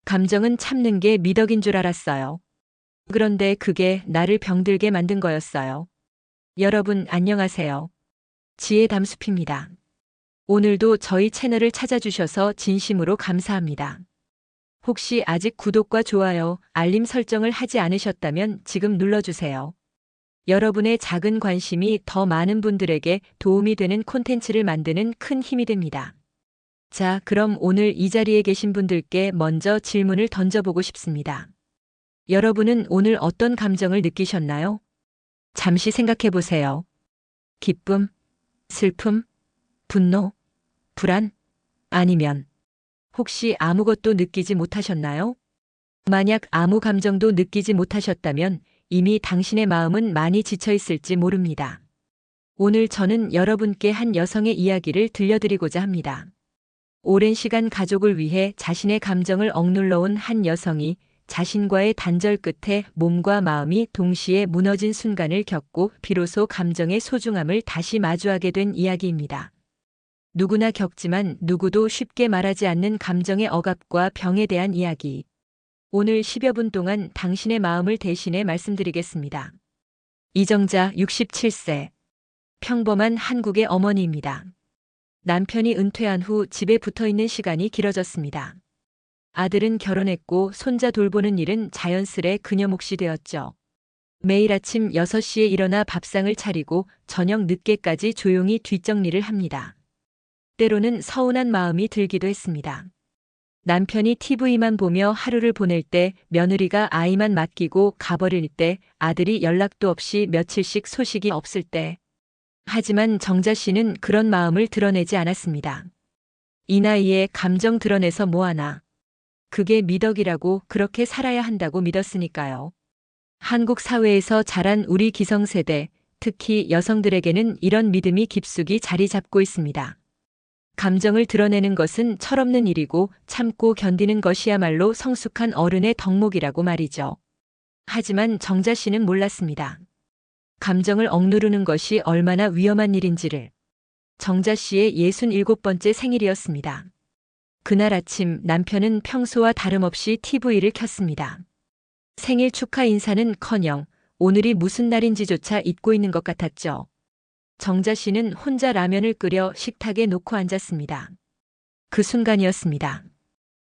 감정은 참는 게 미덕인 줄 알았어요. 그런데 그게 나를 병들게 만든 거였어요. 여러분 안녕하세요. 지혜 담숲입니다. 오늘도 저희 채널을 찾아주셔서 진심으로 감사합니다. 혹시 아직 구독과 좋아요, 알림 설정을 하지 않으셨다면 지금 눌러주세요. 여러분의 작은 관심이 더 많은 분들에게 도움이 되는 콘텐츠를 만드는 큰 힘이 됩니다. 자, 그럼 오늘 이 자리에 계신 분들께 먼저 질문을 던져보고 싶습니다. 여러분은 오늘 어떤 감정을 느끼셨나요? 잠시 생각해 보세요. 기쁨, 슬픔, 분노, 불안, 아니면 혹시 아무것도 느끼지 못하셨나요? 만약 아무 감정도 느끼지 못하셨다면 이미 당신의 마음은 많이 지쳐 있을지 모릅니다. 오늘 저는 여러분께 한 여성의 이야기를 들려드리고자 합니다. 오랜 시간 가족을 위해 자신의 감정을 억눌러온 한 여성이 자신과의 단절 끝에 몸과 마음이 동시에 무너진 순간을 겪고 비로소 감정의 소중함을 다시 마주하게 된 이야기입니다. 누구나 겪지만 누구도 쉽게 말하지 않는 감정의 억압과 병에 대한 이야기. 오늘 10여 분 동안 당신의 마음을 대신해 말씀드리겠습니다. 이정자 67세. 평범한 한국의 어머니입니다. 남편이 은퇴한 후 집에 붙어 있는 시간이 길어졌습니다. 아들은 결혼했고 손자 돌보는 일은 자연스레 그녀 몫이 되었죠. 매일 아침 6시에 일어나 밥상을 차리고 저녁 늦게까지 조용히 뒷정리를 합니다. 때로는 서운한 마음이 들기도 했습니다. 남편이 TV만 보며 하루를 보낼 때, 며느리가 아이만 맡기고 가버릴 때, 아들이 연락도 없이 며칠씩 소식이 없을 때. 하지만 정자 씨는 그런 마음을 드러내지 않았습니다. 이 나이에 감정 드러내서 뭐하나. 그게 미덕이라고, 그렇게 살아야 한다고 믿었으니까요. 한국 사회에서 자란 우리 기성세대, 특히 여성들에게는 이런 믿음이 깊숙이 자리 잡고 있습니다. 감정을 드러내는 것은 철없는 일이고 참고 견디는 것이야말로 성숙한 어른의 덕목이라고 말이죠. 하지만 정자 씨는 몰랐습니다. 감정을 억누르는 것이 얼마나 위험한 일인지를. 정자 씨의 67번째 생일이었습니다. 그날 아침 남편은 평소와 다름없이 TV를 켰습니다. 생일 축하 인사는커녕 오늘이 무슨 날인지조차 잊고 있는 것 같았죠. 정자 씨는 혼자 라면을 끓여 식탁에 놓고 앉았습니다. 그 순간이었습니다.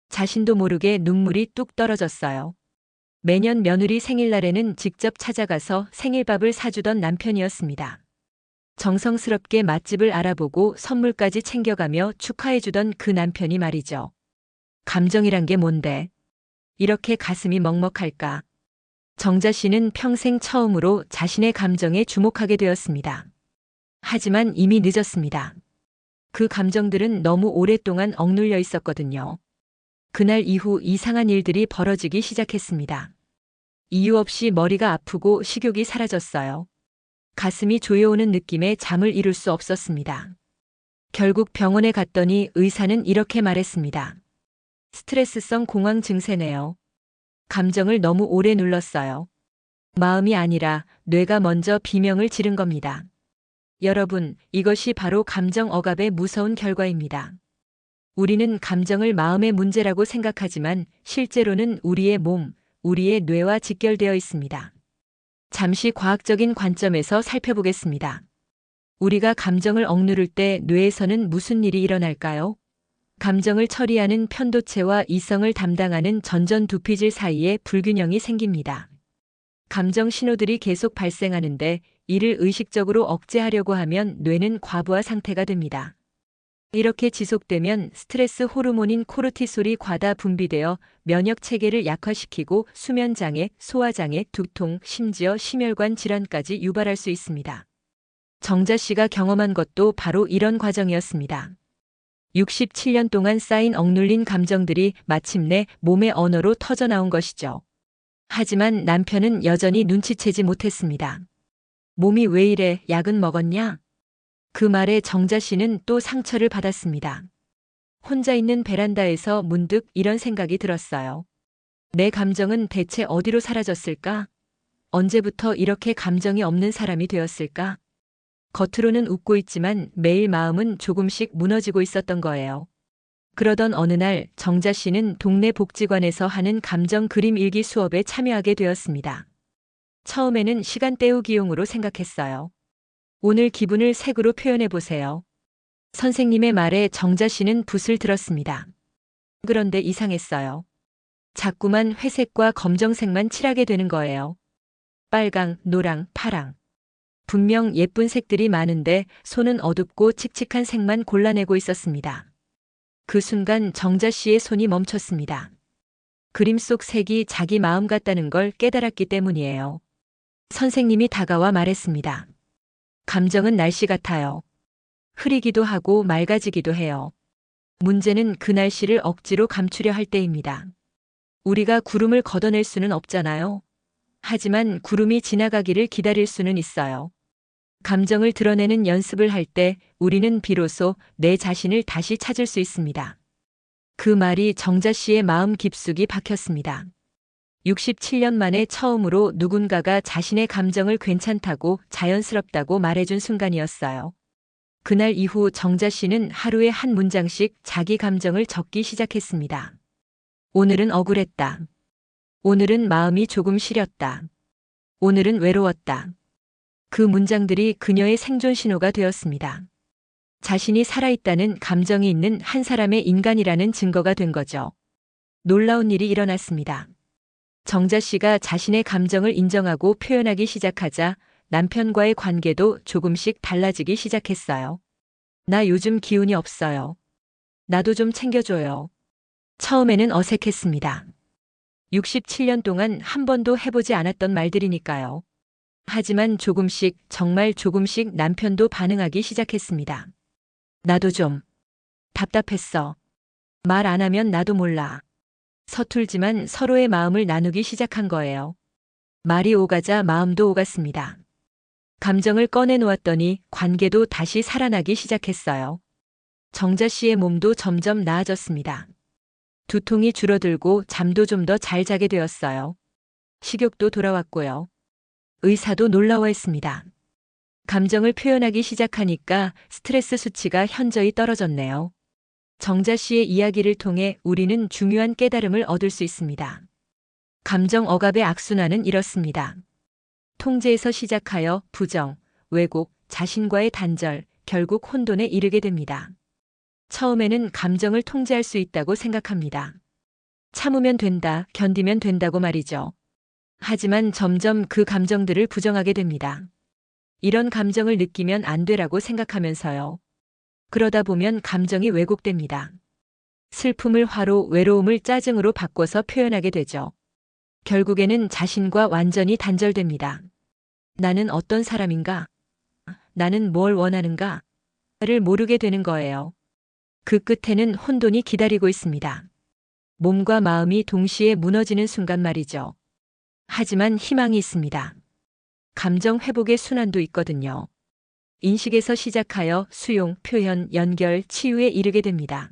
자신도 모르게 눈물이 뚝 떨어졌어요. 매년 며느리 생일날에는 직접 찾아가서 생일밥을 사주던 남편이었습니다. 정성스럽게 맛집을 알아보고 선물까지 챙겨가며 축하해주던 그 남편이 말이죠. 감정이란 게 뭔데? 이렇게 가슴이 먹먹할까? 정자 씨는 평생 처음으로 자신의 감정에 주목하게 되었습니다. 하지만 이미 늦었습니다. 그 감정들은 너무 오랫동안 억눌려 있었거든요. 그날 이후 이상한 일들이 벌어지기 시작했습니다. 이유 없이 머리가 아프고 식욕이 사라졌어요. 가슴이 조여오는 느낌에 잠을 이룰 수 없었습니다. 결국 병원에 갔더니 의사는 이렇게 말했습니다. 스트레스성 공황 증세네요. 감정을 너무 오래 눌렀어요. 마음이 아니라 뇌가 먼저 비명을 지른 겁니다. 여러분, 이것이 바로 감정 억압의 무서운 결과입니다. 우리는 감정을 마음의 문제라고 생각하지만 실제로는 우리의 몸, 우리의 뇌와 직결되어 있습니다. 잠시 과학적인 관점에서 살펴보겠습니다. 우리가 감정을 억누를 때 뇌에서는 무슨 일이 일어날까요? 감정을 처리하는 편도체와 이성을 담당하는 전전두피질 사이에 불균형이 생깁니다. 감정 신호들이 계속 발생하는데 이를 의식적으로 억제하려고 하면 뇌는 과부하 상태가 됩니다. 이렇게 지속되면 스트레스 호르몬인 코르티솔이 과다 분비되어 면역 체계를 약화시키고 수면장애, 소화장애, 두통, 심지어 심혈관 질환까지 유발할 수 있습니다. 정자 씨가 경험한 것도 바로 이런 과정이었습니다. 67년 동안 쌓인 억눌린 감정들이 마침내 몸의 언어로 터져나온 것이죠. 하지만 남편은 여전히 눈치채지 못했습니다. 몸이 왜 이래, 약은 먹었냐? 그 말에 정자 씨는 또 상처를 받았습니다. 혼자 있는 베란다에서 문득 이런 생각이 들었어요. 내 감정은 대체 어디로 사라졌을까? 언제부터 이렇게 감정이 없는 사람이 되었을까? 겉으로는 웃고 있지만 매일 마음은 조금씩 무너지고 있었던 거예요. 그러던 어느 날 정자 씨는 동네 복지관에서 하는 감정 그림 일기 수업에 참여하게 되었습니다. 처음에는 시간 때우기용으로 생각했어요. 오늘 기분을 색으로 표현해 보세요. 선생님의 말에 정자 씨는 붓을 들었습니다. 그런데 이상했어요. 자꾸만 회색과 검정색만 칠하게 되는 거예요. 빨강, 노랑, 파랑. 분명 예쁜 색들이 많은데 손은 어둡고 칙칙한 색만 골라내고 있었습니다. 그 순간 정자 씨의 손이 멈췄습니다. 그림 속 색이 자기 마음 같다는 걸 깨달았기 때문이에요. 선생님이 다가와 말했습니다. 감정은 날씨 같아요. 흐리기도 하고 맑아지기도 해요. 문제는 그 날씨를 억지로 감추려 할 때입니다. 우리가 구름을 걷어낼 수는 없잖아요. 하지만 구름이 지나가기를 기다릴 수는 있어요. 감정을 드러내는 연습을 할 때 우리는 비로소 내 자신을 다시 찾을 수 있습니다. 그 말이 정자 씨의 마음 깊숙이 박혔습니다. 67년 만에 처음으로 누군가가 자신의 감정을 괜찮다고 자연스럽다고 말해준 순간이었어요. 그날 이후 정자 씨는 하루에 한 문장씩 자기 감정을 적기 시작했습니다. 오늘은 억울했다. 오늘은 마음이 조금 시렸다. 오늘은 외로웠다. 그 문장들이 그녀의 생존 신호가 되었습니다. 자신이 살아있다는 감정이 있는 한 사람의 인간이라는 증거가 된 거죠. 놀라운 일이 일어났습니다. 정자 씨가 자신의 감정을 인정하고 표현하기 시작하자 남편과의 관계도 조금씩 달라지기 시작했어요. 나 요즘 기운이 없어요. 나도 좀 챙겨줘요. 처음에는 어색했습니다. 67년 동안 한 번도 해보지 않았던 말들이니까요. 하지만 조금씩, 정말 조금씩 남편도 반응하기 시작했습니다. 나도 좀 답답했어. 말 안 하면 나도 몰라. 서툴지만 서로의 마음을 나누기 시작한 거예요. 말이 오가자 마음도 오갔습니다. 감정을 꺼내놓았더니 관계도 다시 살아나기 시작했어요. 정자 씨의 몸도 점점 나아졌습니다. 두통이 줄어들고 잠도 좀 더 잘 자게 되었어요. 식욕도 돌아왔고요. 의사도 놀라워했습니다. 감정을 표현하기 시작하니까 스트레스 수치가 현저히 떨어졌네요. 정자 씨의 이야기를 통해 우리는 중요한 깨달음을 얻을 수 있습니다. 감정 억압의 악순환은 이렇습니다. 통제에서 시작하여 부정, 왜곡, 자신과의 단절, 결국 혼돈에 이르게 됩니다. 처음에는 감정을 통제할 수 있다고 생각합니다. 참으면 된다, 견디면 된다고 말이죠. 하지만 점점 그 감정들을 부정하게 됩니다. 이런 감정을 느끼면 안 되라고 생각하면서요. 그러다 보면 감정이 왜곡됩니다. 슬픔을 화로, 외로움을 짜증으로 바꿔서 표현하게 되죠. 결국에는 자신과 완전히 단절됩니다. 나는 어떤 사람인가? 나는 뭘 원하는가? 를 모르게 되는 거예요. 그 끝에는 혼돈이 기다리고 있습니다. 몸과 마음이 동시에 무너지는 순간 말이죠. 하지만 희망이 있습니다. 감정 회복의 순환도 있거든요. 인식에서 시작하여 수용, 표현, 연결, 치유에 이르게 됩니다.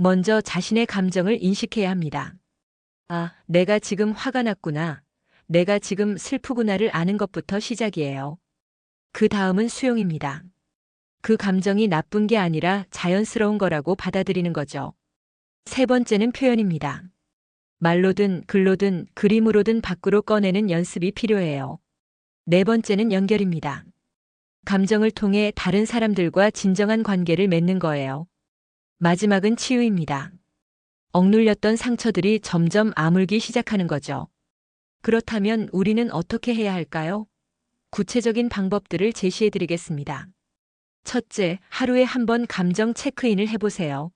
먼저 자신의 감정을 인식해야 합니다. 아, 내가 지금 화가 났구나. 내가 지금 슬프구나를 아는 것부터 시작이에요. 그 다음은 수용입니다. 그 감정이 나쁜 게 아니라 자연스러운 거라고 받아들이는 거죠. 세 번째는 표현입니다. 말로든 글로든 그림으로든 밖으로 꺼내는 연습이 필요해요. 네 번째는 연결입니다. 감정을 통해 다른 사람들과 진정한 관계를 맺는 거예요. 마지막은 치유입니다. 억눌렸던 상처들이 점점 아물기 시작하는 거죠. 그렇다면 우리는 어떻게 해야 할까요? 구체적인 방법들을 제시해 드리겠습니다. 첫째, 하루에 한 번 감정 체크인을 해보세요.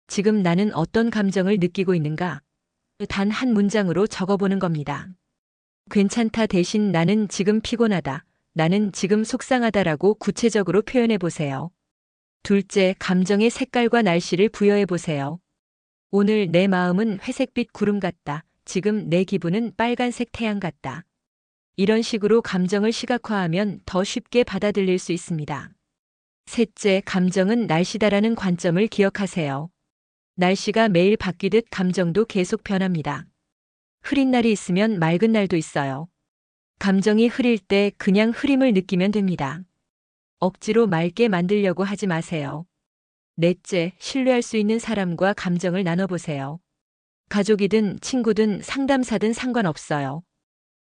지금 나는 어떤 감정을 느끼고 있는가? 단 한 문장으로 적어보는 겁니다. 괜찮다 대신 나는 지금 피곤하다, 나는 지금 속상하다라고 구체적으로 표현해 보세요. 둘째, 감정의 색깔과 날씨를 부여해 보세요. 오늘 내 마음은 회색빛 구름 같다. 지금 내 기분은 빨간색 태양 같다. 이런 식으로 감정을 시각화하면 더 쉽게 받아들일 수 있습니다. 셋째, 감정은 날씨다라는 관점을 기억하세요. 날씨가 매일 바뀌듯 감정도 계속 변합니다. 흐린 날이 있으면 맑은 날도 있어요. 감정이 흐릴 때 그냥 흐림을 느끼면 됩니다. 억지로 맑게 만들려고 하지 마세요. 넷째, 신뢰할 수 있는 사람과 감정을 나눠보세요. 가족이든 친구든 상담사든 상관없어요.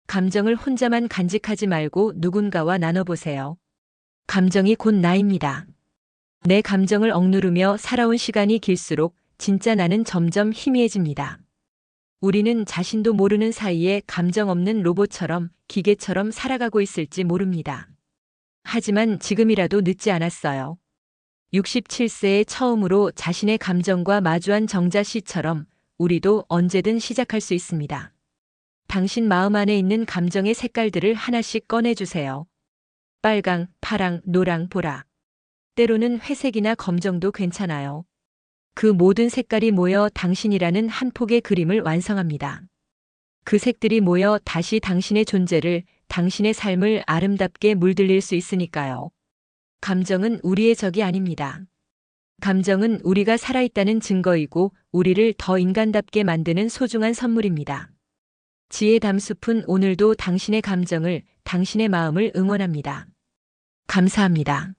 감정을 혼자만 간직하지 말고 누군가와 나눠보세요. 감정이 곧 나입니다. 내 감정을 억누르며 살아온 시간이 길수록 진짜 나는 점점 희미해집니다. 우리는 자신도 모르는 사이에 감정 없는 로봇처럼 기계처럼 살아가고 있을지 모릅니다. 하지만 지금이라도 늦지 않았어요. 67세에 처음으로 자신의 감정과 마주한 정자 씨처럼 우리도 언제든 시작할 수 있습니다. 당신 마음 안에 있는 감정의 색깔들을 하나씩 꺼내주세요. 빨강, 파랑, 노랑, 보라. 때로는 회색이나 검정도 괜찮아요. 그 모든 색깔이 모여 당신이라는 한 폭의 그림을 완성합니다. 그 색들이 모여 다시 당신의 존재를, 당신의 삶을 아름답게 물들일 수 있으니까요. 감정은 우리의 적이 아닙니다. 감정은 우리가 살아있다는 증거이고 우리를 더 인간답게 만드는 소중한 선물입니다. 지혜 담숲은 오늘도 당신의 감정을, 당신의 마음을 응원합니다. 감사합니다.